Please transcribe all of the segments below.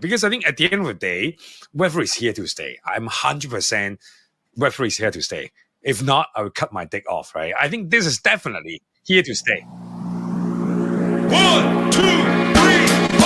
Because I think at the end of the day, Web3 is here to stay. I'm 100% Web3 is here to stay. If not, I would cut my dick off, right? I think this is definitely here to stay. 1, 2, 3, 4.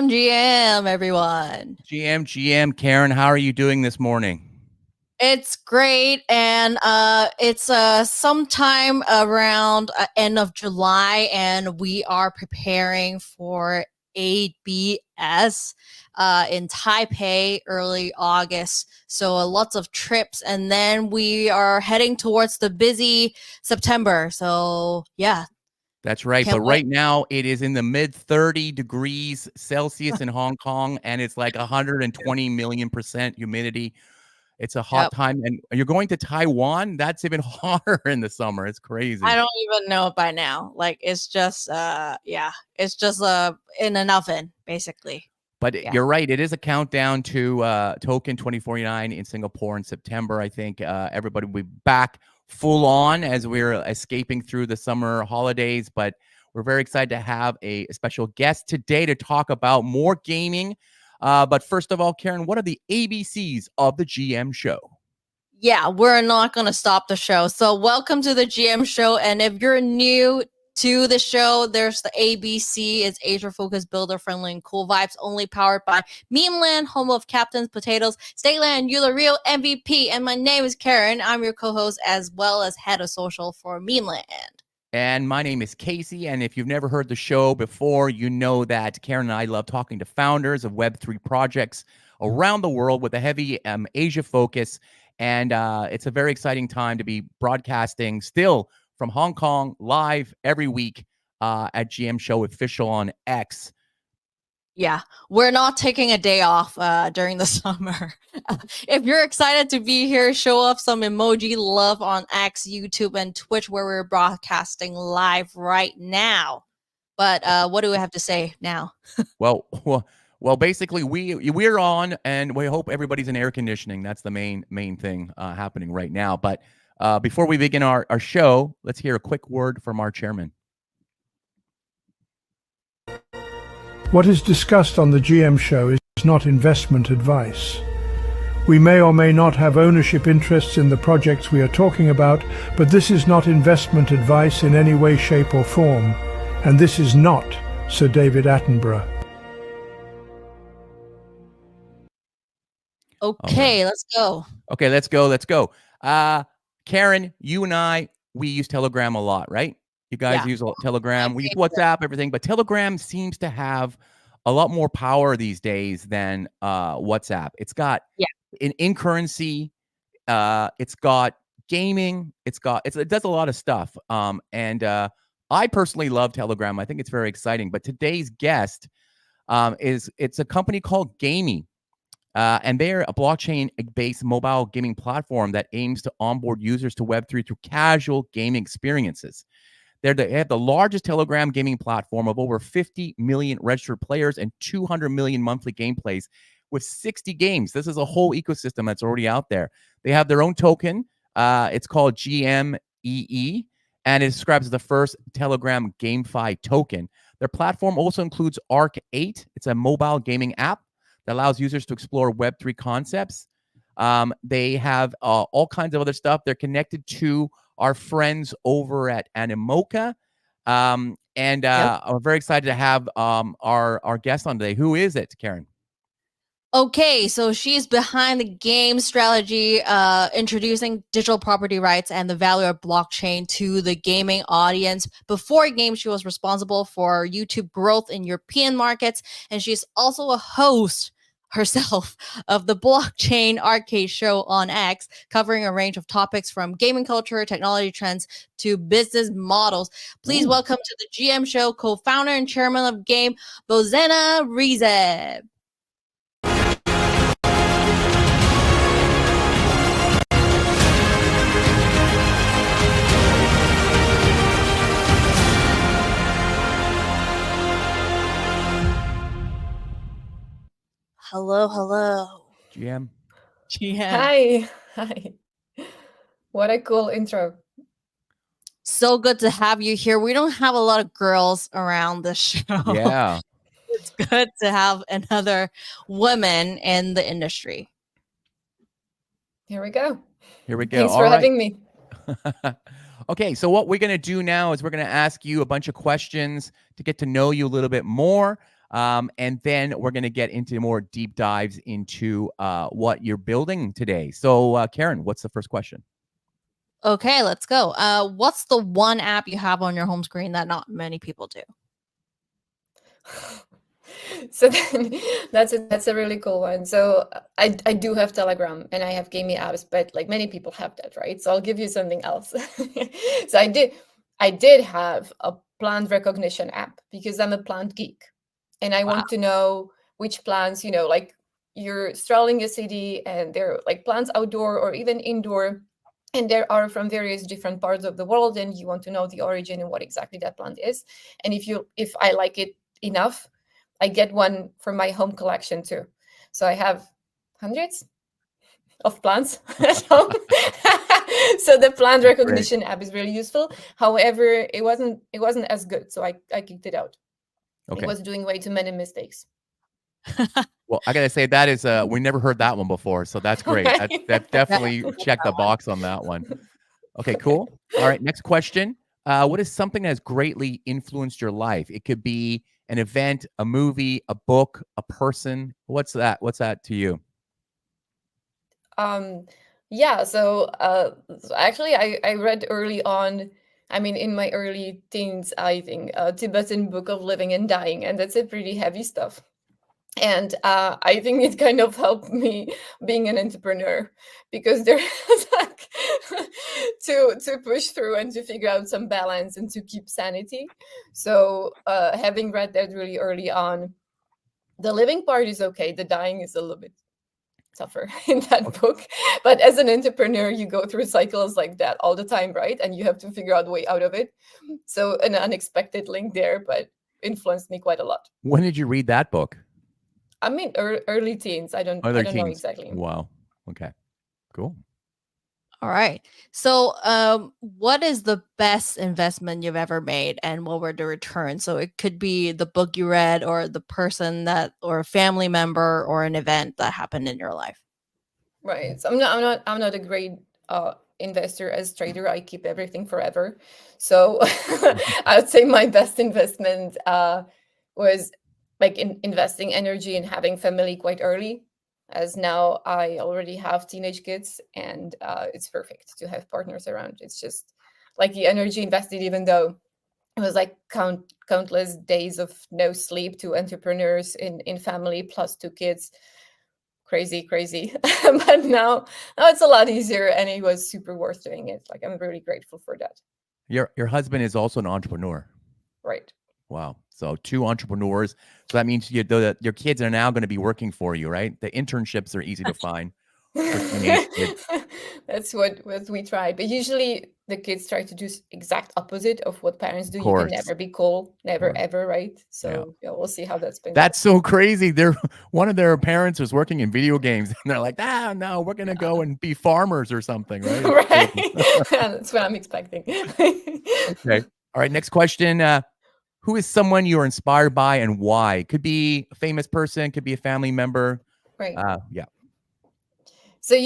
GM, everyone. GM, Karen, how are you doing this morning? It's great, and it's sometime around end of July, and we are preparing for ABS in Taipei early August. So lots of trips, and then we are heading towards the busy September. So yeah. That's right. But right now it is in the mid 30 degrees Celsius in Hong Kong, and it's like 120 million% humidity. It's a hot time. And you're going to Taiwan? That's even hotter in the summer. It's crazy. I don't even know by now. Like, it's just, it's just in an oven, basically. But you're right. It is a countdown to Token 2049 in Singapore in September. I think everybody will be back full on as we're escaping through the summer holidays. But we're very excited to have a special guest today to talk about more gaming. But first of all, Karen, what are the ABCs of the GM show? Yeah, we're not going to stop the show. So welcome to the GM show. And if you're new to the show, there's the ABC. It's Asia-focused, builder-friendly, and cool vibes, only powered by Memeland, home of Captains, Potatoes, Stateland, you're the real MVP. And my name is Karen. I'm your co-host as well as head of social for Memeland. And my name is Casey, and if you've never heard the show before, you know that Karen and I love talking to founders of Web3 projects around the world with a heavy Asia focus, and it's a very exciting time to be broadcasting still from Hong Kong live every week at GM Show Official on X. Yeah, we're not taking a day off during the summer. If you're excited to be here, show off some emoji love on X, YouTube, and Twitch, where we're broadcasting live right now. But what do we have to say now? Well, basically, we're on, and we hope everybody's in air conditioning. That's the main thing happening right now. But before we begin our show, let's hear a quick word from our chairman. What is discussed on the GM show is not investment advice. We may or may not have ownership interests in the projects we are talking about, but this is not investment advice in any way, shape, or form. And this is not Sir David Attenborough. Okay, let's go. Okay, let's go. Karen, you and I, we use Telegram a lot, right? You guys use Telegram. We use WhatsApp, everything, but Telegram seems to have a lot more power these days than WhatsApp. It's got an in-currency, it's got gaming, it does a lot of stuff. And I personally love Telegram. I think it's very exciting. But today's guest it's a company called GAMEE. And they're a blockchain-based mobile gaming platform that aims to onboard users to Web3 through casual gaming experiences. They have the largest Telegram gaming platform of over 50 million registered players and 200 million monthly gameplays with 60 games. This is a whole ecosystem that's already out there. They have their own token. It's called GMEE, and it describes the first Telegram GameFi token. Their platform also includes Arc 8. It's a mobile gaming app that allows users to explore Web3 concepts. They have all kinds of other stuff. They're connected to our friends over at Animoca. I'm very excited to have our guest on today. Who is it, Karen? Okay, so she's behind the game strategy, introducing digital property rights and the value of blockchain to the gaming audience. Before games, she was responsible for YouTube growth in European markets, and she's also a host herself of the Blockchain Arcade Show on X, covering a range of topics from gaming culture, technology trends, to business models. Please welcome to the GM Show co-founder and chairman of GAMEE, Bozena Rezab. Hello. GM. GM. Hi. What a cool intro. So good to have you here. We don't have a lot of girls around the show. Yeah. It's good to have another woman in the industry. Here we go. All Thanks for right. having me. Okay, so what we're going to do now is we're going to ask you a bunch of questions to get to know you a little bit more. And then we're going to get into more deep dives into what you're building today. So, Karen, what's the first question? Okay, let's go. What's the one app you have on your home screen that not many people do? So then, that's a really cool one. So I do have Telegram and I have GAMEE apps, but like many people have that, right? So I'll give you something else. So I did have a plant recognition app because I'm a plant geek, and I want to know which plants, like you're strolling a city and there are like plants outdoor or even indoor, and there are from various different parts of the world, and you want to know the origin and what exactly that plant is. And if I like it enough, I get one for my home collection too. So I have hundreds of plants at home. So the plant recognition app is really useful. However, it wasn't as good, so I kicked it out. Okay. It was doing way too many mistakes. Well, I gotta say that is we never heard that one before, so that's great. That definitely checked the box on that one. Okay, cool. All right, next question. What is something that has greatly influenced your life? It could be an event, a movie, a book, a person. What's that? What's that to you? Yeah. So actually, I read early on. I mean, in my early teens, I think Tibetan Book of Living and Dying, and that's a pretty heavy stuff. And I think it kind of helped me being an entrepreneur, because there is like to push through and to figure out some balance and to keep sanity. So having read that really early on, the living part is okay. The dying is a little bit tougher in that book. But as an entrepreneur, you go through cycles like that all the time, right? And you have to figure out a way out of it. So an unexpected link there, but influenced me quite a lot. When did you read that book? I mean, early teens. I don't know exactly. Wow. Okay. Cool. All right. So, what is the best investment you've ever made, and what were the returns? So it could be the book you read, or the person or a family member, or an event that happened in your life. Right. So I'm not a great investor as trader. I keep everything forever. So I would say my best investment was like investing energy and having family quite early, as now I already have teenage kids, and it's perfect to have partners around. It's just like the energy invested, even though it was like countless days of no sleep to entrepreneurs in family plus 2 kids. Crazy. But now it's a lot easier, and it was super worth doing it. Like, I'm really grateful for that. Your husband is also an entrepreneur. Right. Wow. So 2 entrepreneurs. So that means your kids are now going to be working for you, right? The internships are easy to find. That's what we try. But usually the kids try to do exact opposite of what parents do. You can never be cool, never ever, right? So yeah, we'll see how that's been. That's so crazy. One of their parents was working in video games, and they're like, no, we're gonna go and be farmers or something, right? Right. That's what I'm expecting. Okay. All right. Next question. Who is someone you are inspired by, and why? Could be a famous person, could be a family member. Right. Yeah. So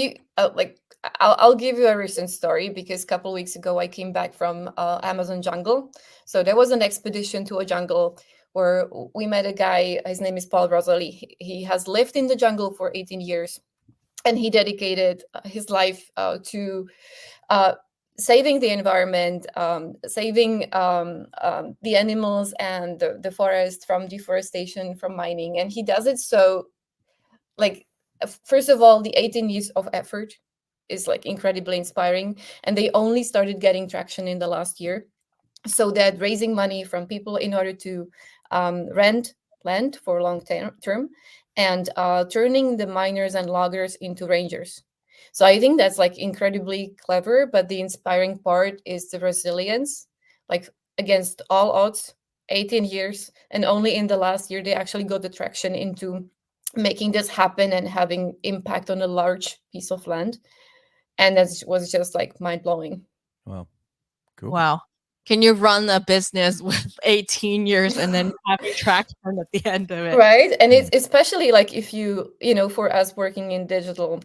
I'll give you a recent story, because a couple of weeks ago I came back from Amazon jungle. So there was an expedition to a jungle where we met a guy. His name is Paul Rosalie. He has lived in the jungle for 18 years, and he dedicated his life to saving the environment, saving the animals and the forest from deforestation, from mining. And he does it so, like, first of all, the 18 years of effort is like incredibly inspiring. And they only started getting traction in the last year. So that raising money from people in order to rent land for long term, and turning the miners and loggers into rangers. So I think that's like incredibly clever, but the inspiring part is the resilience, like against all odds, 18 years, and only in the last year they actually got the traction into making this happen and having impact on a large piece of land. And that was just like mind-blowing. Wow. Cool. Wow. Can you run a business with 18 years and then have traction at the end of it? Right. And it's especially like if for us working in digital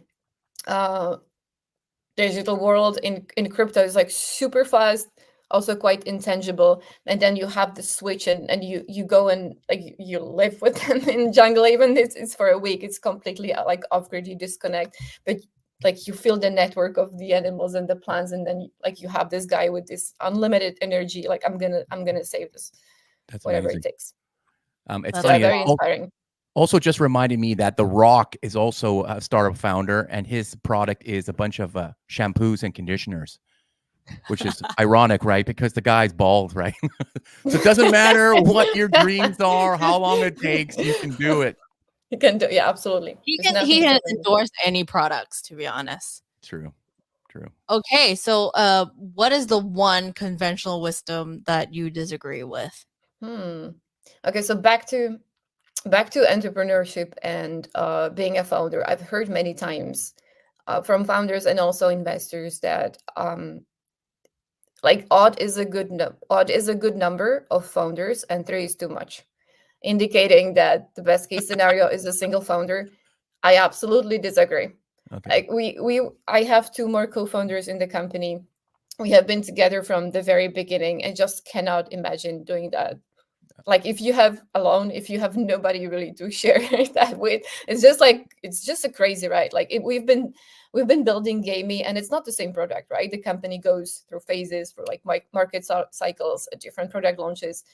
world, in crypto is like super fast, also quite intangible. And then you have the switch and you go and like you live with them in jungle, even if it's for a week. It's completely like off grid, you disconnect, but like you feel the network of the animals and the plants, and then like you have this guy with this unlimited energy, like I'm gonna save this. That's whatever amazing. It takes. It's so funny. very inspiring. Also just reminded me that The Rock is also a startup founder, and his product is a bunch of shampoos and conditioners, which is ironic, right? Because the guy's bald, right? So it doesn't matter what your dreams are, how long it takes, you can do it. You can do, yeah, absolutely. He can endorse any products, to be honest. True. Okay, so what is the one conventional wisdom that you disagree with? Okay, so back to entrepreneurship and being a founder. I've heard many times from founders and also investors that like odd is a good number of founders and 3 is too much, indicating that the best case scenario is a single founder. I absolutely disagree. Okay. Like I have 2 more co-founders in the company. We have been together from the very beginning and just cannot imagine doing that. Like if you have nobody really to share that with, it's just a crazy ride. Like we've been building GAMEE, and it's not the same product, right? The company goes through phases for like market cycles, different product launches,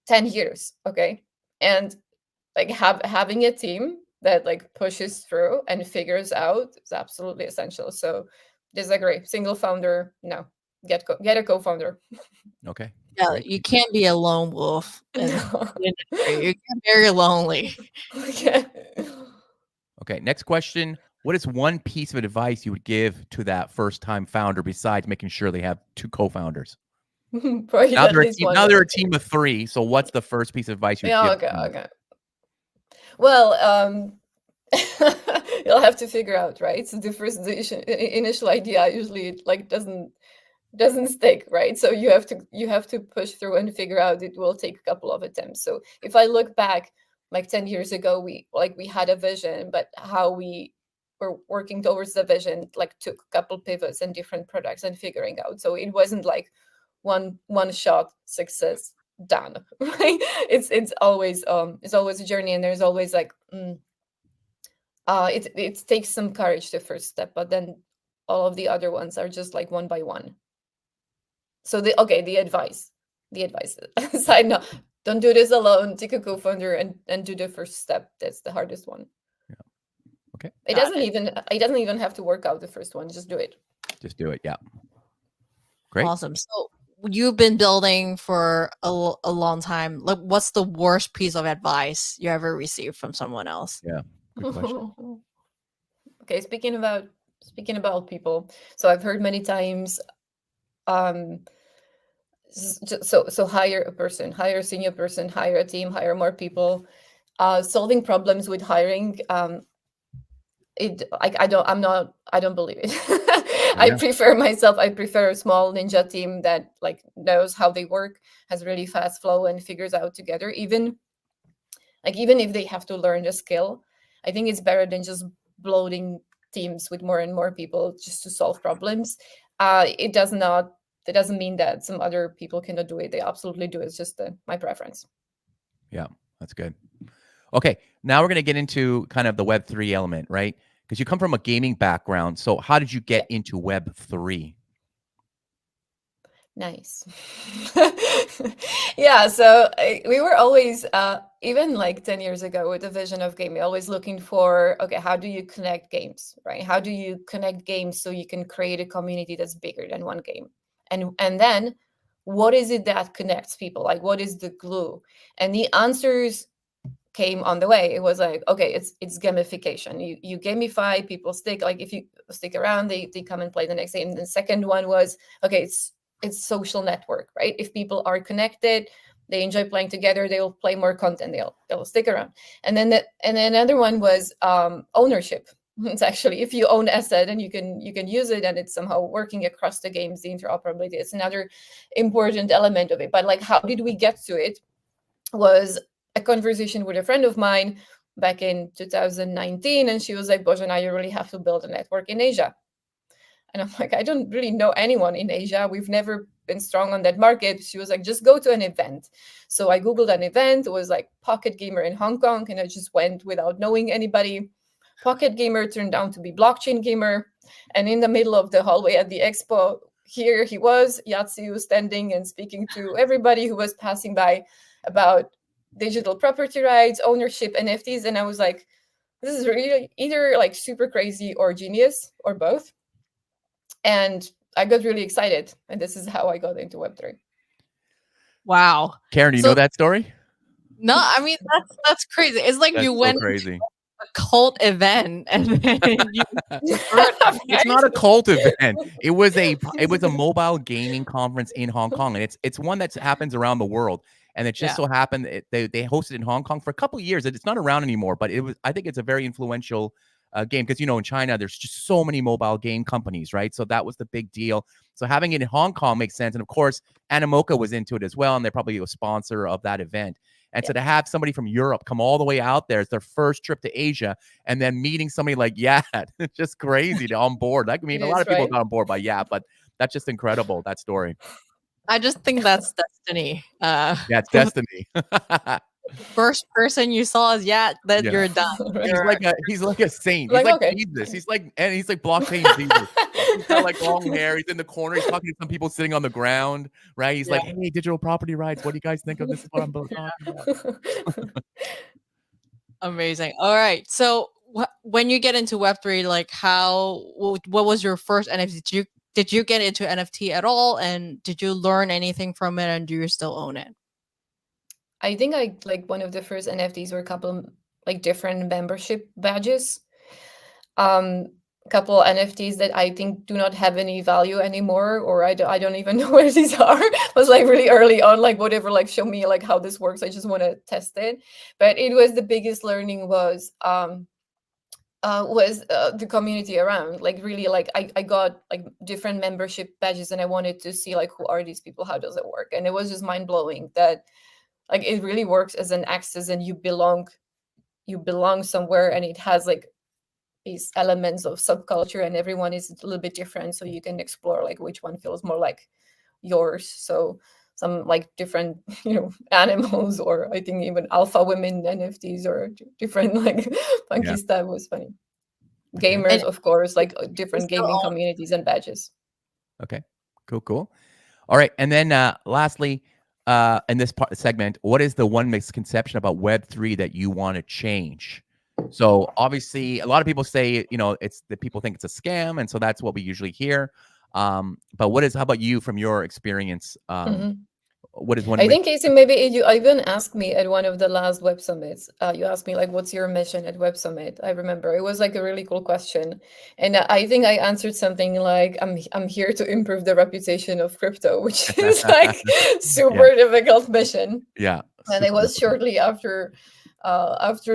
10 years. Okay. And like having a team that like pushes through and figures out is absolutely essential. So disagree. Single founder, no. Get a co-founder. Okay. Yeah, Great. you can't be a lone wolf. No. You get very lonely. Okay. Next question. What is one piece of advice you would give to that first-time founder besides making sure they have 2 co-founders? Now they're a team of 3. So what's the first piece of advice you would give? Okay. Well, you'll have to figure out, right? So the initial idea usually like doesn't stick, right? So you have to push through and figure out. It will take a couple of attempts. So if I look back like 10 years ago, we had a vision, but how we were working towards the vision like took a couple pivots and different products and figuring out. So it wasn't like one shot success done, right? It's always a journey, and there's always like it takes some courage the first step, but then all of the other ones are just like one by one. So the advice side note, don't do this alone. Take a co-founder and do the first step. That's the hardest one. Yeah. Okay. It doesn't even have to work out the first one. Just do it. Yeah. Great. Awesome. So you've been building for a long time. Like, what's the worst piece of advice you ever received from someone else? Yeah. Good question. Okay. Speaking about people. So I've heard many times, so hire a person, hire a senior person, hire a team, hire more people. Solving problems with hiring, I don't believe it. I prefer a small ninja team that like knows how they work, has really fast flow, and figures out together. Even if they have to learn a skill, I think it's better than just bloating teams with more and more people just to solve problems. It doesn't mean that some other people cannot do it. They absolutely do. It's just my preference. Yeah, that's good. Okay, now we're going to get into kind of the Web3 element, right? Because you come from a gaming background. So how did you get into Web3? Nice. Yeah, so we were always, even like 10 years ago with the vision of gaming, always looking for, okay, how do you connect games, right? How do you connect games so you can create a community that's bigger than one game? And then what is it that connects people? Like, what is the glue? And the answers came on the way. It was like, okay, it's gamification. You gamify, people stick, like if you stick around, they come and play the next day. And the second one was, okay, it's social network, right? If people are connected, they enjoy playing together, they'll play more content, they'll stick around. And then another one was ownership. It's actually, if you own asset and you can use it and it's somehow working across the games, the interoperability, it's another important element of it. But like, how did we get to it was a conversation with a friend of mine back in 2019, and she was like, Bozena, you really have to build a network in Asia. And I'm like, I don't really know anyone in Asia. We've never been strong on that market. She was like, just go to an event. So I Googled an event. It was like Pocket Gamer in Hong Kong. And I just went without knowing anybody. Pocket Gamer turned out to be Blockchain Gamer. And in the middle of the hallway at the expo, here he was, Yatsu, standing and speaking to everybody who was passing by about digital property rights, ownership, NFTs. And I was like, this is really either like super crazy or genius or both. And I got really excited, and this is how I got into Web3. Wow. Karen, do you know that story? No, I mean that's crazy. It's like That's you so went crazy. to a cult event and then you It's not a cult event. It was a mobile gaming conference in Hong Kong, and it's one that happens around the world. And it just so happened they hosted in Hong Kong for a couple of years. It's not around anymore, but I think it's a very influential game because, in China, there's just so many mobile game companies, right? So that was the big deal. So having it in Hong Kong makes sense. And of course, Animoca was into it as well. And they're probably a sponsor of that event. And so to have somebody from Europe come all the way out there, it's their first trip to Asia, and then meeting somebody like Yat, it's just crazy to on board. Like, I mean, a lot of people got on board by Yat, but that's just incredible, that story. I just think that's destiny. Yeah, it's destiny. First person you saw is you're done. He's like a saint. Like, he's like okay. Jesus. He's like blockchain Jesus. He's got like long hair. He's in the corner. He's talking to some people sitting on the ground, right? He's like, hey, digital property rights. What do you guys think of this? Is what I'm talking about. Amazing. All right. So when you get into Web3, like what was your first NFT? Did you get into NFT at all? And did you learn anything from it? And do you still own it? I think one of the first NFTs were a couple like different membership badges. Couple NFTs that I think do not have any value anymore, or I don't even know where these are. It was like really early on, like whatever, like show me like how this works. I just want to test it. But it was the biggest learning was the community around. Like really, like I got like different membership badges, and I wanted to see like who are these people, how does it work, and it was just mind blowing that like it really works as an access, and you belong somewhere, and it has like these elements of subculture, and everyone is a little bit different, so you can explore like which one feels more like yours. So some like different animals, or I think even alpha women NFTs, or different like funky stuff was funny. Gamers, of course, like different gaming communities and badges. Okay, cool. All right, and then lastly, in this segment, what is the one misconception about Web3 that you want to change? So obviously, a lot of people say, it's that people think it's a scam, and so that's what we usually hear. But how about you from your experience? What is one? I think, Casey, maybe you even asked me at one of the last Web Summits. You asked me like, "What's your mission at Web Summit?" I remember it was like a really cool question, and I think I answered something like, "I'm here to improve the reputation of crypto," which is like super difficult mission. Yeah, and it was shortly after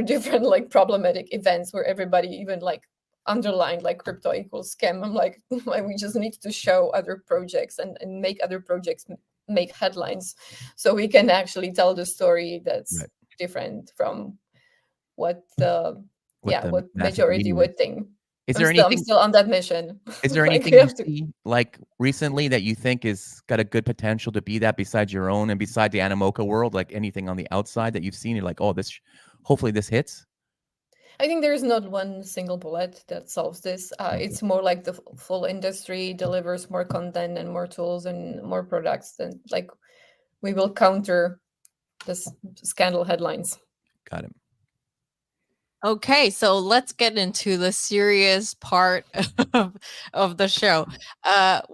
different like problematic events where everybody even like underlined like crypto equals scam. I'm like, we just need to show other projects and make other projects make headlines, so we can actually tell the story that's different from what what majority would think. Is there I'm anything? still on that mission. Is there Like, anything we you have to- see like recently that you think is got a good potential to be that besides your own and beside the Animoca world? Like anything on the outside that you've seen, you're like, oh, this hopefully this hits. I think there is not one single bullet that solves this. It's more like the full industry delivers more content and more tools and more products, and like we will counter this scandal headlines. Got it. Okay, so let's get into the serious part of the show.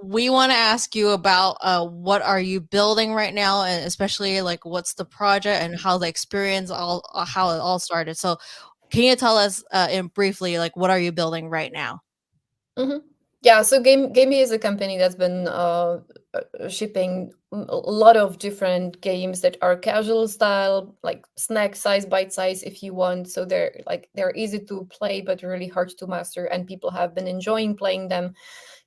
We want to ask you about what are you building right now, and especially like what's the project and how the experience how it all started. So, can you tell us in briefly like what are you building right now? Yeah, so GAMEE is a company that's been shipping a lot of different games that are casual style, like snack size, bite size if you want. So they're easy to play but really hard to master, and people have been enjoying playing them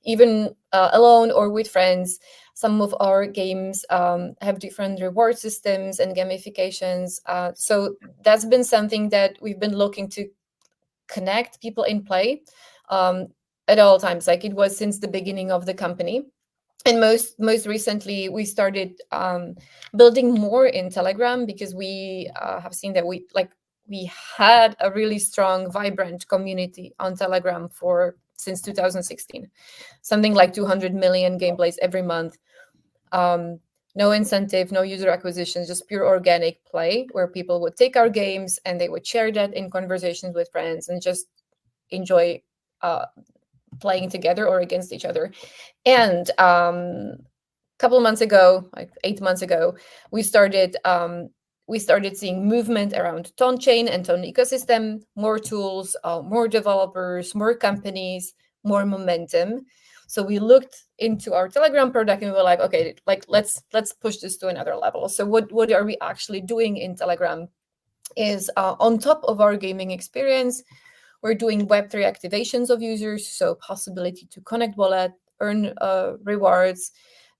even alone or with friends. Some of our games have different reward systems and gamifications. So that's been something that we've been looking to connect people in play at all times. Like it was since the beginning of the company. And most recently, we started building more in Telegram because we have seen that we had a really strong, vibrant community on Telegram since 2016, something like 200 million gameplays every month. No incentive, no user acquisition, just pure organic play where people would take our games and they would share that in conversations with friends and just enjoy playing together or against each other. And a couple of months ago, like 8 months ago, we started seeing movement around Ton chain and Ton ecosystem, more tools, more developers, more companies, more momentum. So we looked into our Telegram product and we were like, okay, like let's push this to another level. So what are we actually doing in Telegram is on top of our gaming experience, we're doing Web3 activations of users, so possibility to connect wallet, earn rewards,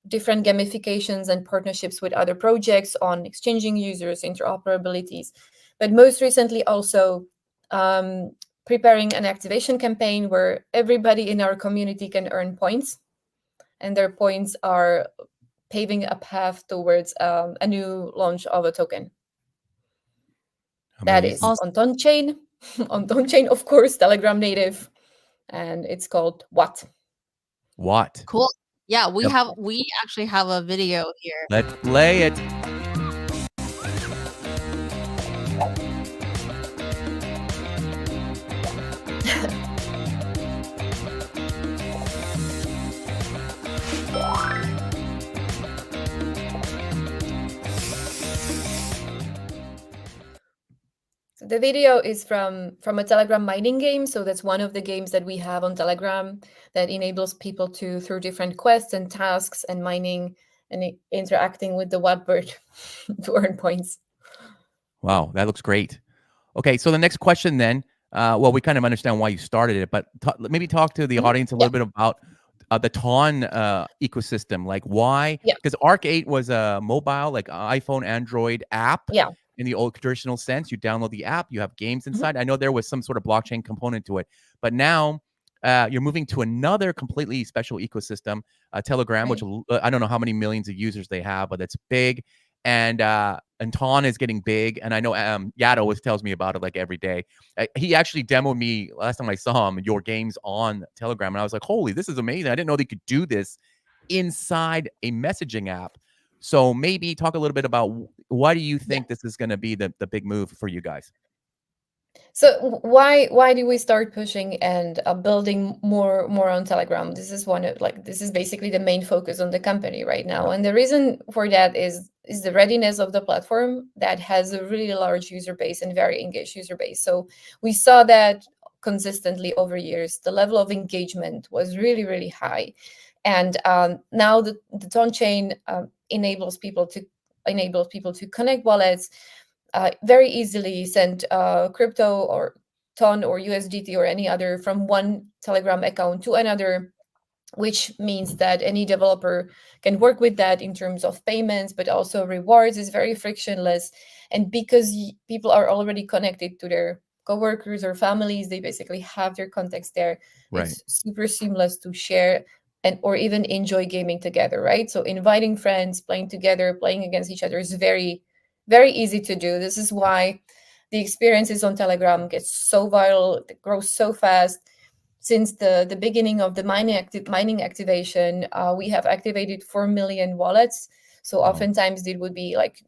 different gamifications and partnerships with other projects on exchanging users, interoperabilities. But most recently also preparing an activation campaign where everybody in our community can earn points. And their points are paving a path towards a new launch of a token. That is Awesome. on Ton chain. On Ton chain, of course, Telegram native, and it's called What. What? Cool. Yeah, we Yep. actually have a video here. Let's play it. So the video is from a Telegram mining game. So that's one of the games that we have on Telegram that enables people to, through different quests and tasks and mining and interacting with the Wattbird to earn points. Wow, that looks great. Okay, so the next question then, well, we kind of understand why you started it, but maybe talk to the audience a little bit about the Ton ecosystem. Like why? Yeah. Because Arc 8 was a mobile, like iPhone, Android app. Yeah. In the old traditional sense, you download the app, you have games inside. I know there was some sort of blockchain component to it, but now you're moving to another completely special ecosystem, Telegram, which I don't know how many millions of users they have, but it's big. And Ton is getting big. And I know Yato always tells me about it like every day. He actually demoed me last time I saw him, your games on Telegram. And I was like, holy, this is amazing. I didn't know they could do this inside a messaging app. So maybe talk a little bit about why do you think this is going to be the big move for you guys? So why do we start pushing and building more on Telegram? This is this is basically the main focus on the company right now. And the reason for that is the readiness of the platform that has a really large user base and very engaged user base. So we saw that consistently over years. The level of engagement was really, really high. And now the Ton chain enables people to connect wallets, very easily send crypto or Ton or USDT or any other from one Telegram account to another, which means that any developer can work with that in terms of payments, but also rewards is very frictionless. And because people are already connected to their coworkers or families. They basically have their contacts there. Right. It's super seamless to share and or even enjoy gaming together, right? So inviting friends, playing together, playing against each other is very, very easy to do. This is why the experiences on Telegram get so viral, it grows so fast. Since the beginning of the mining activation, we have activated 4 million wallets. So oftentimes it would be like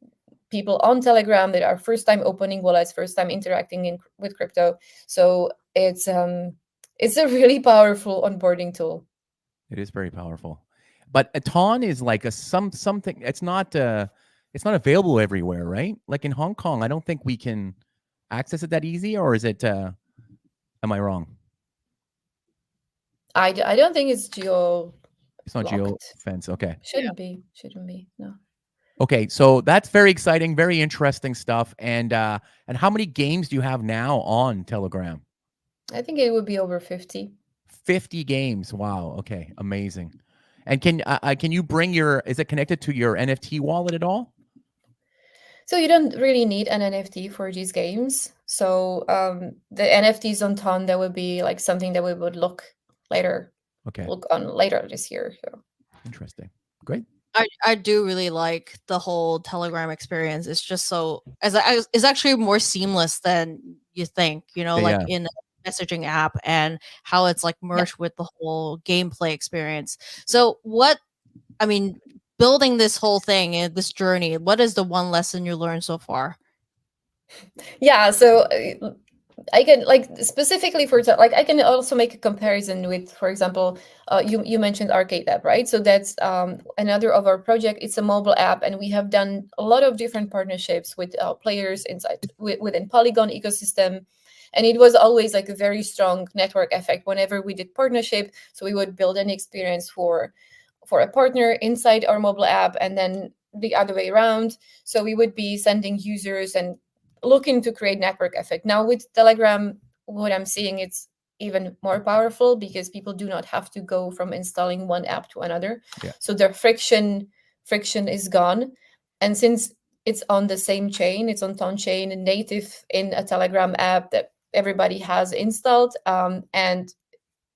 people on Telegram that are first time opening wallets, first time interacting with crypto. So it's a really powerful onboarding tool. It is very powerful, but a ton is like a something. It's not available everywhere, right? Like in Hong Kong, I don't think we can access it that easy, or is it? Am I wrong? I don't think it's geo. It's not geo fence. Okay. Shouldn't be. No. Okay, so that's very exciting, very interesting stuff. And how many games do you have now on Telegram? I think it would be over 50. 50 games. Wow. Okay, amazing. And can you bring your? Is it connected to your NFT wallet at all? So you don't really need an NFT for these games. So the NFTs on Ton, that would be like something that we would look on later this year. So. Interesting. Great. I do really like the whole Telegram experience. It's just so it's actually more seamless than you think, like in a messaging app, and how it's like merged with the whole gameplay experience. So building this whole thing and this journey, what is the one lesson you learned so far? Yeah, so I can specifically I can also make a comparison with, for example, you mentioned Arcade App, right? So that's another of our project. It's a mobile app, and we have done a lot of different partnerships with players within Polygon ecosystem. And it was always like a very strong network effect whenever we did partnership. So we would build an experience for a partner inside our mobile app, and then the other way around. So we would be sending users and looking to create network effect. Now with Telegram, what I'm seeing, it's even more powerful because people do not have to go from installing one app to another. Yeah. So their friction is gone. And since it's on the same chain, it's on Ton chain, native in a Telegram app that everybody has installed, and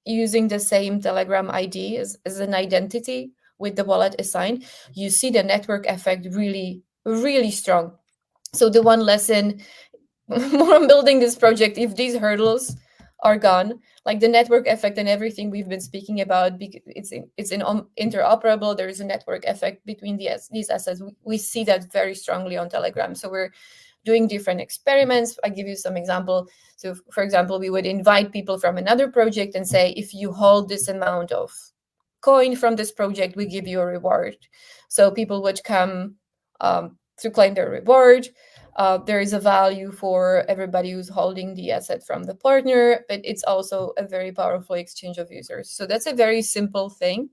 using the same Telegram ID as an identity with the wallet assigned, you see the network effect really, really strong. So the one lesson more on building this project, if these hurdles are gone, like the network effect and everything we've been speaking about, it's interoperable. There is a network effect between these assets. We see that very strongly on Telegram. So we're doing different experiments. I give you some example. So for example, we would invite people from another project and say, if you hold this amount of coin from this project, we give you a reward. So people would come to claim their reward. There is a value for everybody who's holding the asset from the partner, but it's also a very powerful exchange of users. So that's a very simple thing,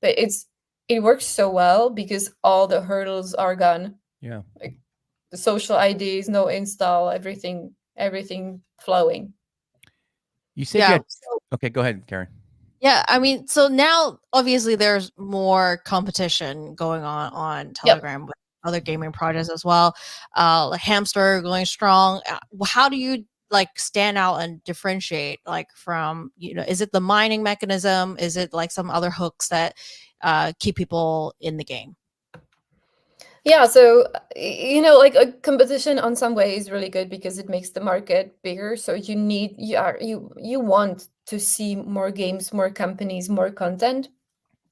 but it works so well because all the hurdles are gone. Yeah. Like the social IDs, no install, everything flowing. You said okay, go ahead, Karen. Yeah, so now obviously there's more competition going on Telegram with other gaming projects as well. Like Hamster going strong. How do you stand out and differentiate from, is it the mining mechanism? Is it like some other hooks that keep people in the game? Yeah, so a competition on some way is really good because it makes the market bigger. So you want to see more games, more companies, more content,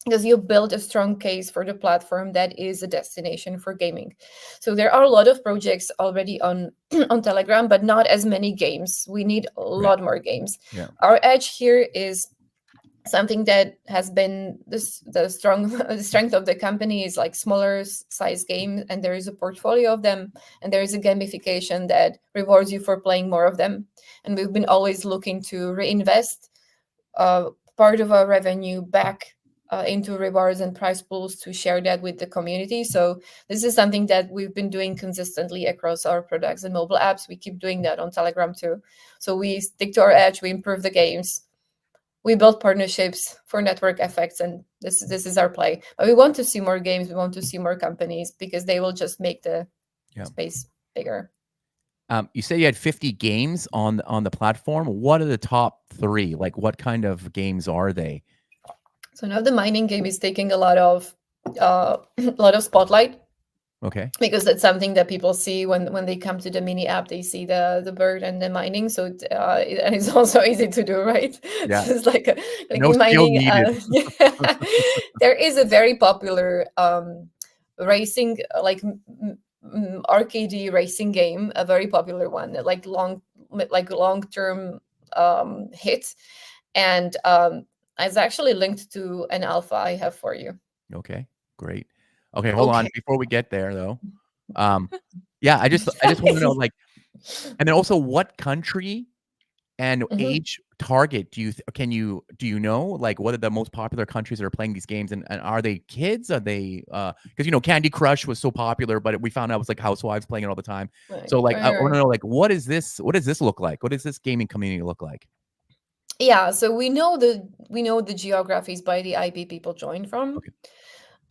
because you build a strong case for the platform that is a destination for gaming. So there are a lot of projects already on Telegram, but not as many games. We need a lot more games. Yeah. Our edge here is something that has been the strength of the company is like smaller size games, and there is a portfolio of them, and there is a gamification that rewards you for playing more of them. And we've been always looking to reinvest part of our revenue back into rewards and prize pools to share that with the community. So this is something that we've been doing consistently across our products and mobile apps. We keep doing that on Telegram too. So we stick to our edge, we improve the games, we build partnerships for network effects, and this is our play. But we want to see more games, we want to see more companies, because they will just make the space bigger. You say you had 50 games on the platform. What are the top 3? Like, what kind of games are they? So now the mining game is taking a lot of spotlight. Okay. Because that's something that people see when they come to the mini app. They see the bird and the mining, so and it's also easy to do, right? Yeah. So it's like No skill mining. needed. Yeah. There is a very popular racing, like arcade racing game, a very popular one, like long-term hit, and it's actually linked to an alpha I have for you. Okay, great. Okay, hold on. Before we get there, though, yeah, I just want to know, like, and then also what country and age target do you know, like, what are the most popular countries that are playing these games, and are they kids? Are they because Candy Crush was so popular, but we found out it was like housewives playing it all the time. Right, so like, I want right. to know, like, what does this look like? What does this gaming community look like? Yeah, so we know the geographies by the IP people joined from. Okay.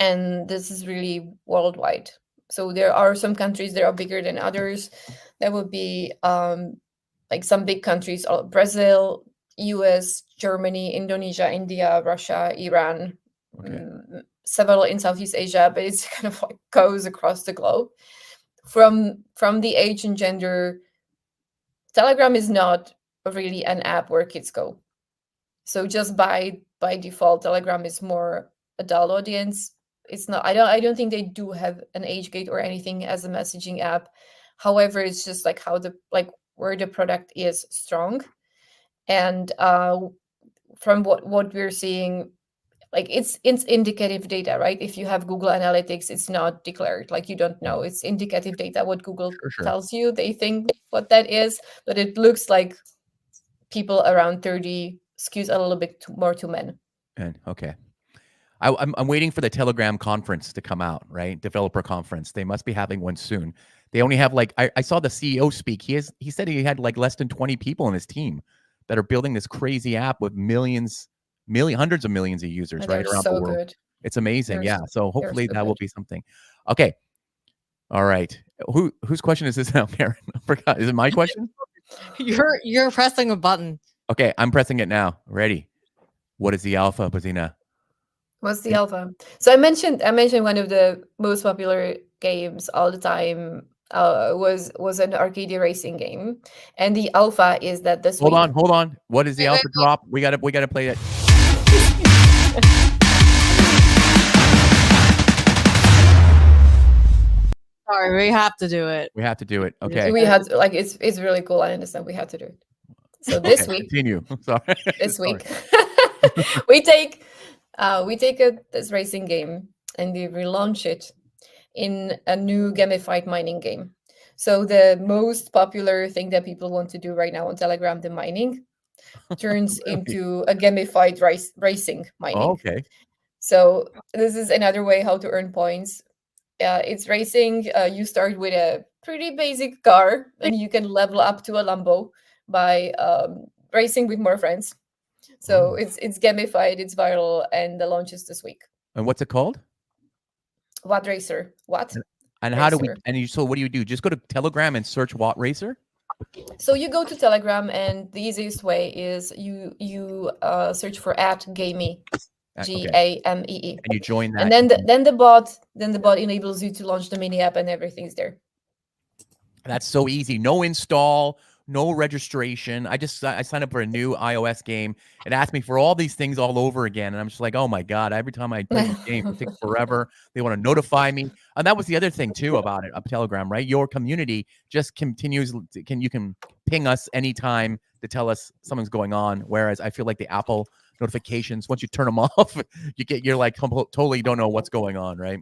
And this is really worldwide. So there are some countries that are bigger than others. That would be like some big countries: Brazil, US, Germany, Indonesia, India, Russia, Iran, Okay. several in Southeast Asia, but it's kind of like goes across the globe. From the age and gender, Telegram is not really an app where kids go. So just by default, Telegram is more adult audience. It's not. I don't think they do have an age gate or anything as a messaging app. However, it's just like where the product is strong, and from what we're seeing, like it's indicative data, right? If you have Google Analytics, it's not declared. Like, you don't know. It's indicative data. What Google Sure. tells you, they think what that is, but it looks like people around 30 skews a little bit more to men. And okay. I'm waiting for the Telegram conference to come out, right? Developer conference. They must be having one soon. They only have like, I saw the CEO speak. He said he had like less than 20 people in his team that are building this crazy app with hundreds of millions of users, And right, they're around so the world. good. It's amazing. They're Yeah. So hopefully so that will good. be something. Okay. All right. Whose question is this now, Karen? I forgot. Is it my question? You're pressing a button. Okay, I'm pressing it now. Ready. What is the alpha, Bozena? What's the alpha? So I mentioned one of the most popular games all the time was an arcade racing game, and the alpha is that this Hold week. on. What is the Wait, alpha drop? We gotta play it. Sorry, we have to do it. We have to do it. Okay. We had like it's really cool. I understand. We had to do it. So this Okay, week, continue. Sorry. this week, we take this racing game and we relaunch it in a new gamified mining game. So the most popular thing that people want to do right now on Telegram, the mining, turns Really? into a gamified racing mining. Oh, okay. So this is another way how to earn points. It's racing. You start with a pretty basic car, and you can level up to a Lambo by racing with more friends. So it's gamified, it's viral, and the launch is this week. And what's it called? What Racer? What? And how do we? Racer. And so what do you do? Just go to Telegram and search Watt Racer. So you go to Telegram, and the easiest way is you search for @GAMEE, GAMEE, and you join that. and then the bot enables you to launch the mini app, and everything's there. That's so easy. No install, no registration. I signed up for a new iOS game. It asked me for all these things all over again, and I'm just like, oh my god! Every time I play this game, it takes forever. They want to notify me, and that was the other thing too about it. Telegram, right? Your community just continues. You can ping us anytime to tell us something's going on. Whereas I feel like the Apple notifications, once you turn them off, you're like totally don't know what's going on, right?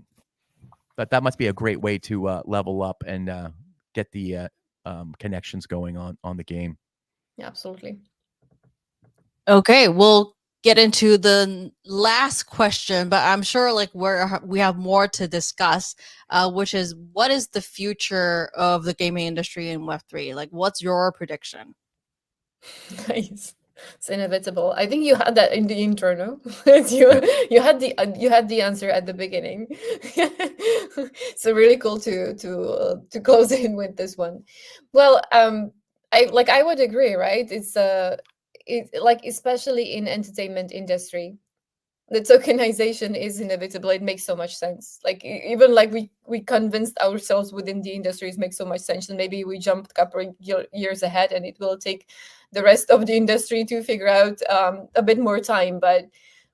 But that must be a great way to level up and get the connections going on the game. Yeah, absolutely. Okay, we'll get into the last question, but I'm sure like we have more to discuss, which is what is the future of the gaming industry in Web3? Like, what's your prediction? Nice. It's inevitable. I think you had that in the intro. You had the answer at the beginning. So really cool to close in with this one. Well, I would agree, right? It like, especially in entertainment industry, the tokenization is inevitable. It makes so much sense. Like, even like we convinced ourselves within the industries makes so much sense, and maybe we jumped a couple years ahead, and it will take the rest of the industry to figure out a bit more time. But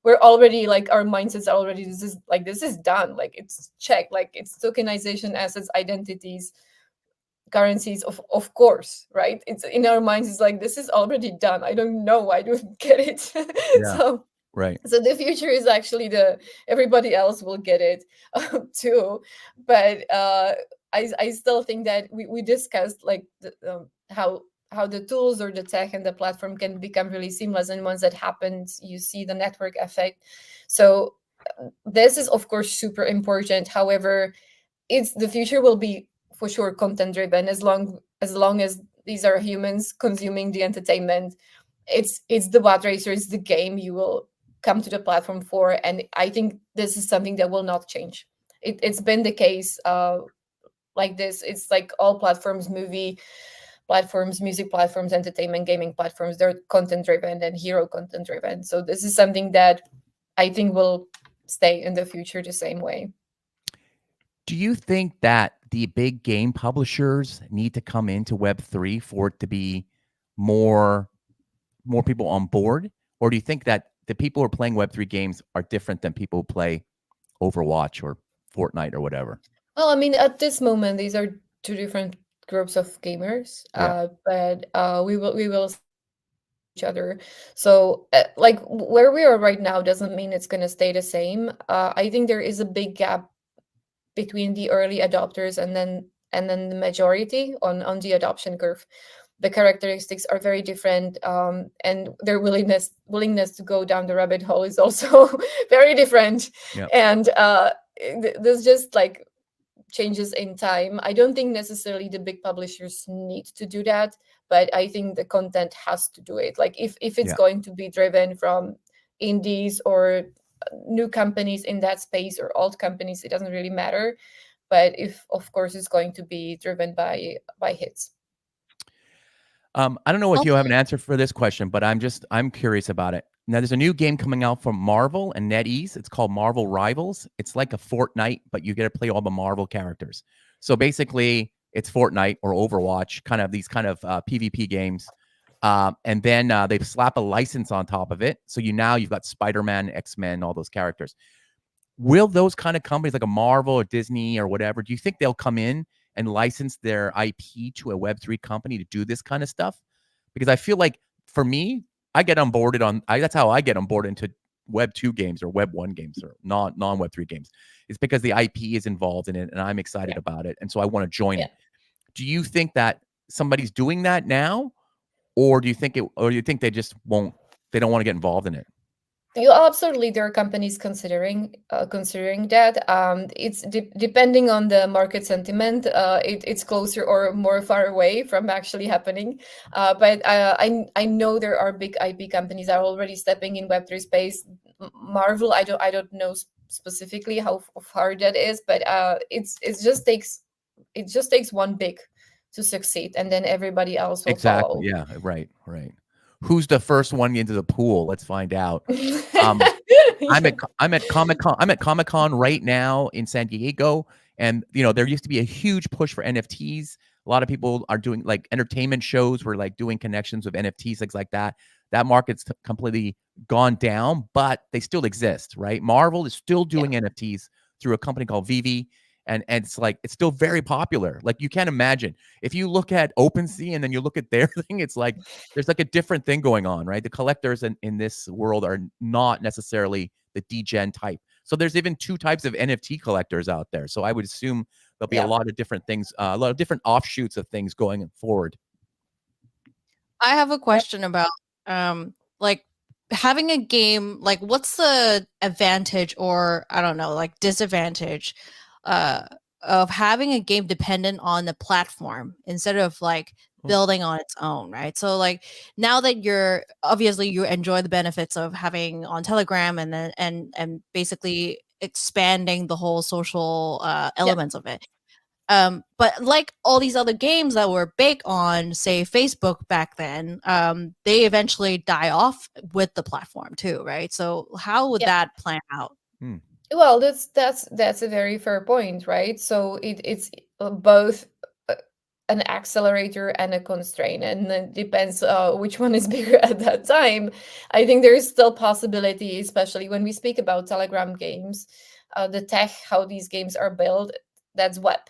we're already, like, our mindsets are already, this is done. Like, it's checked. Like, it's tokenization, assets, identities, currencies, of course, right? It's in our minds. It's like, this is already done. I don't know, I don't get it. Yeah. So Right. so the future is actually everybody else will get it too. But I still think that we discussed, like, how the tools or the tech and the platform can become really seamless, and once that happens, you see the network effect. So this is, of course, super important. However, the future will be for sure content driven, as long as these are humans consuming the entertainment. It's the bot racer, it's the game you will come to the platform for, and I think this is something that will not change. It's been the case like this. It's like all platforms, movie platforms, music platforms, entertainment, gaming platforms, they're content driven and hero content driven. So this is something that I think will stay in the future the same way. Do you think that the big game publishers need to come into Web3 for it to be more people on board? Or do you think that the people who are playing Web3 games are different than people who play Overwatch or Fortnite or whatever? Well, I mean, at this moment, these are two different groups of gamers. Yeah. But we will see each other. So like, where we are right now doesn't mean it's going to stay the same. I think there is a big gap between the early adopters and then the majority on the adoption curve. The characteristics are very different, and their willingness to go down the rabbit hole is also very different. Yep. And there's just, like, changes in time. I don't think necessarily the big publishers need to do that, but I think the content has to do it. Like, if it's Yeah. going to be driven from indies or new companies in that space or old companies, it doesn't really matter. But if, of course, it's going to be driven by hits. I don't know if you have an answer for this question, but I'm curious about it. Now, there's a new game coming out from Marvel and NetEase. It's called Marvel Rivals. It's like a Fortnite, but you get to play all the Marvel characters. So basically, it's Fortnite or Overwatch, kind of these kind of PvP games. And then they slap a license on top of it. So you've got Spider-Man, X-Men, all those characters. Will those kind of companies like a Marvel or Disney or whatever, do you think they'll come in and license their IP to a Web3 company to do this kind of stuff? Because I feel like, for me, I get onboarded that's how I get on board into Web 2 games or Web 1 games or non-Web 3 games. It's because the IP is involved in it and I'm excited about it. And so I want to join it. Do you think that somebody's doing that now? Or do you think they just they don't want to get involved in it? Absolutely, there are companies considering that. It's depending on the market sentiment. It's closer or more far away from actually happening. But I know there are big IP companies that are already stepping in Web3 space. Marvel, I don't know specifically how far that is, but it just takes one big to succeed, and then everybody else will follow. Yeah, right. Who's the first one into the pool? Let's find out. I'm at Comic-Con. I'm at Comic-Con right now in San Diego, and there used to be a huge push for NFTs. A lot of people are doing, like, entertainment shows were like doing connections with NFTs, things like that. That market's completely gone down, but they still exist, right? Marvel is still doing NFTs through a company called Vivi. And it's like, it's still very popular. Like, you can't imagine if you look at OpenSea and then you look at their thing, it's like there's like a different thing going on, right? The collectors in this world are not necessarily the degen type. So there's even two types of NFT collectors out there. So I would assume there'll be a lot of different things, a lot of different offshoots of things going forward. I have a question about like, having a game, like, what's the advantage, or I don't know, like, disadvantage of having a game dependent on the platform instead of, like, building on its own, right? So like now that you're obviously you enjoy the benefits of having on Telegram and then and basically expanding the whole social elements of it. But like all these other games that were big on, say, Facebook back then, they eventually die off with the platform too, right? So how would that plan out? Well, that's a very fair point, right? So it's both an accelerator and a constraint, and it depends which one is bigger at that time. I think there is still possibility, especially when we speak about Telegram games, the tech, how these games are built, that's web.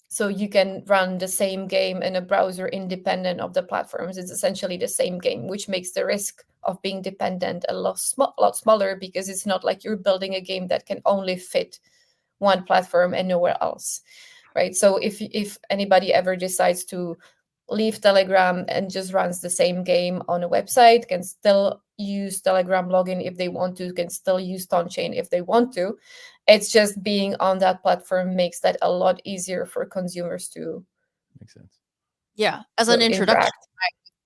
So you can run the same game in a browser independent of the platforms. It's essentially the same game, which makes the risk of being dependent a lot smaller, because it's not like you're building a game that can only fit one platform and nowhere else, right? So if anybody ever decides to leave Telegram and just runs the same game on a website, can still use Telegram login if they want to, can still use Chain if they want to. It's just being on that platform makes that a lot easier for consumers to. Makes sense. Yeah, as an introduction,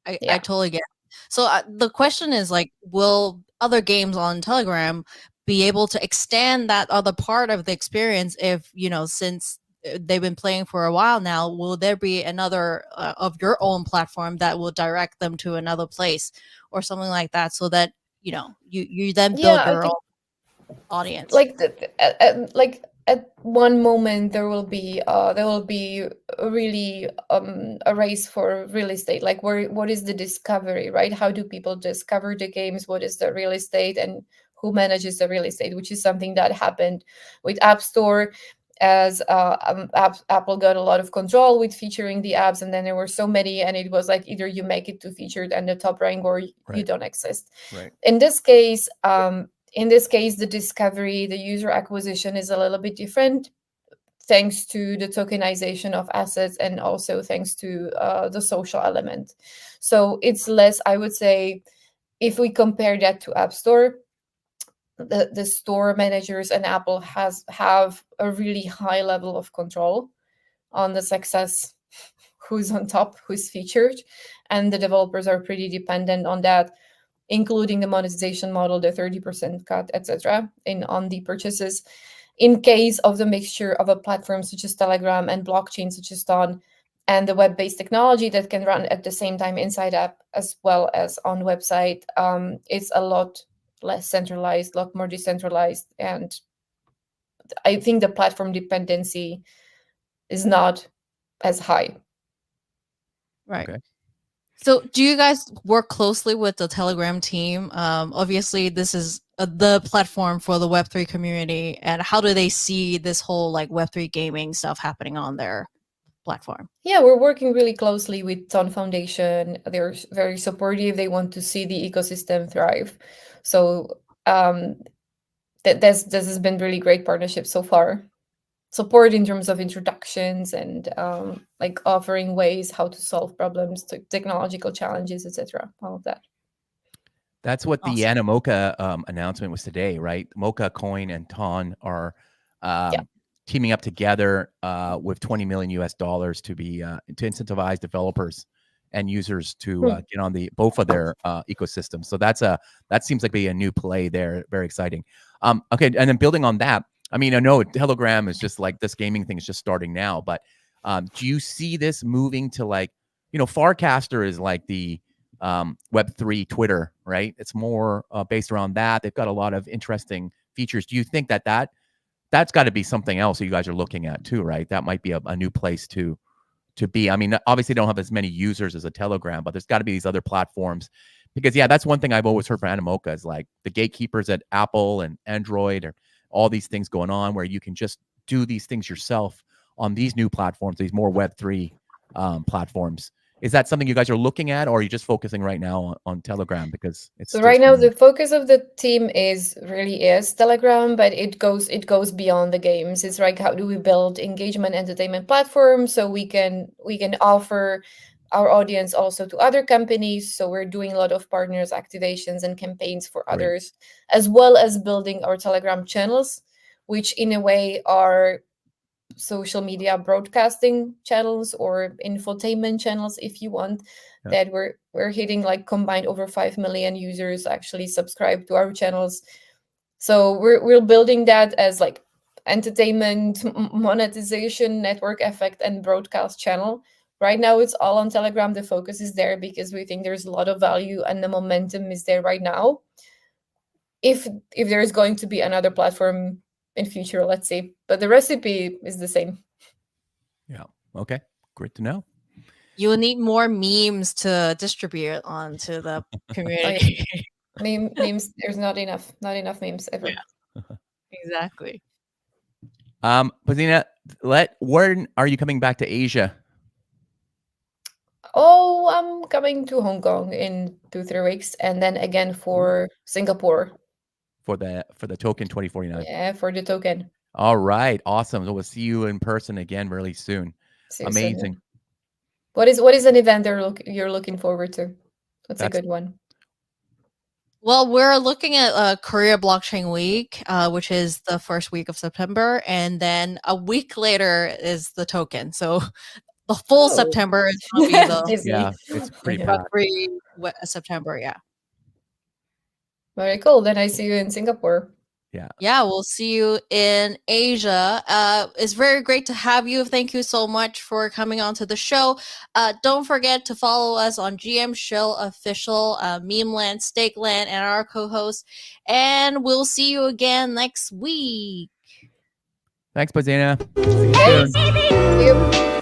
I totally get it. So the question is like, will other games on Telegram be able to extend that other part of the experience if, you know, since they've been playing for a while now, will there be another of your own platform that will direct them to another place or something like that, so that, you know, you then build your own audience? Like like at one moment there will be really a race for real estate, like what is the discovery, right? How do people discover the games? What is the real estate, and who manages the real estate? Which is something that happened with App Store, as Apple got a lot of control with featuring the apps, and then there were so many, and it was like either you make it to featured and the top rank, or you don't exist. Right. In this case, the discovery, the user acquisition is a little bit different, thanks to the tokenization of assets, and also thanks to the social element. So it's less, I would say, if we compare that to App Store, the store managers and Apple have a really high level of control on the success, who's on top, who's featured, and the developers are pretty dependent on that, including the monetization model, the 30% cut, etc., on the purchases. In case of the mixture of a platform such as Telegram and blockchain such as Ton, and the web-based technology that can run at the same time inside app as well as on website, it's a lot less centralized, a lot more decentralized, and I think the platform dependency is not as high. Right. Okay. So do you guys work closely with the Telegram team? Obviously, this is the platform for the Web3 community. And how do they see this whole like Web3 gaming stuff happening on their platform? Yeah, we're working really closely with Ton Foundation. They're very supportive. They want to see the ecosystem thrive. So this has been really great partnership so far. Support in terms of introductions and like offering ways how to solve problems, technological challenges, etc. All of that. That's what the Animoca announcement was today, right? Mocha Coin and Ton are teaming up together with $20 million US to be to incentivize developers and users to get on both of their ecosystems. So that seems like be a new play there. Very exciting. Okay, and then building on that, I mean, I know Telegram is just like this gaming thing is just starting now, but do you see this moving to like, you know, Farcaster is like the Web3 Twitter, right? It's more based around that. They've got a lot of interesting features. Do you think that's got to be something else that you guys are looking at too, right? That might be a new place to be. I mean, obviously they don't have as many users as a Telegram, but there's got to be these other platforms. Because yeah, that's one thing I've always heard from Animoca is like the gatekeepers at Apple and Android, or all these things going on where you can just do these things yourself on these new platforms, these more Web3 platforms. Is that something you guys are looking at, or are you just focusing right now on Telegram? Because it's so right now the focus of the team is Telegram, but it goes beyond the games. It's like, how do we build engagement entertainment platforms so we can offer our audience also to other companies. So we're doing a lot of partners, activations, and campaigns for others, as well as building our Telegram channels, which in a way are social media broadcasting channels or infotainment channels, if you want, that we're hitting like combined over 5 million users actually subscribe to our channels. So we're building that as like entertainment, monetization, network effect, and broadcast channel. Right now, it's all on Telegram. The focus is there because we think there's a lot of value and the momentum is there right now. If there is going to be another platform in future, let's say, but the recipe is the same. Yeah. Okay. Great to know. You will need more memes to distribute onto the community. Memes. There's not enough memes ever. Yeah. Exactly. Bozena, when are you coming back to Asia? Oh, I'm coming to Hong Kong in 2-3 weeks, and then again for Singapore. For the token 2049. Yeah, for the token. All right, awesome. So we'll see you in person again really soon. Amazing. Soon. What is an event you're looking forward to? What's a good one? Well, we're looking at Korea Blockchain Week, which is the first week of September, and then a week later is the token. So the full September is going to be it's pretty packed. September, yeah. Very cool. Then I see you in Singapore. Yeah, we'll see you in Asia. It's very great to have you. Thank you so much for coming on to the show. Don't forget to follow us on GM Show Official, Memeland, Stakeland, and our co-host. And we'll see you again next week. Thanks, Bozena. See you.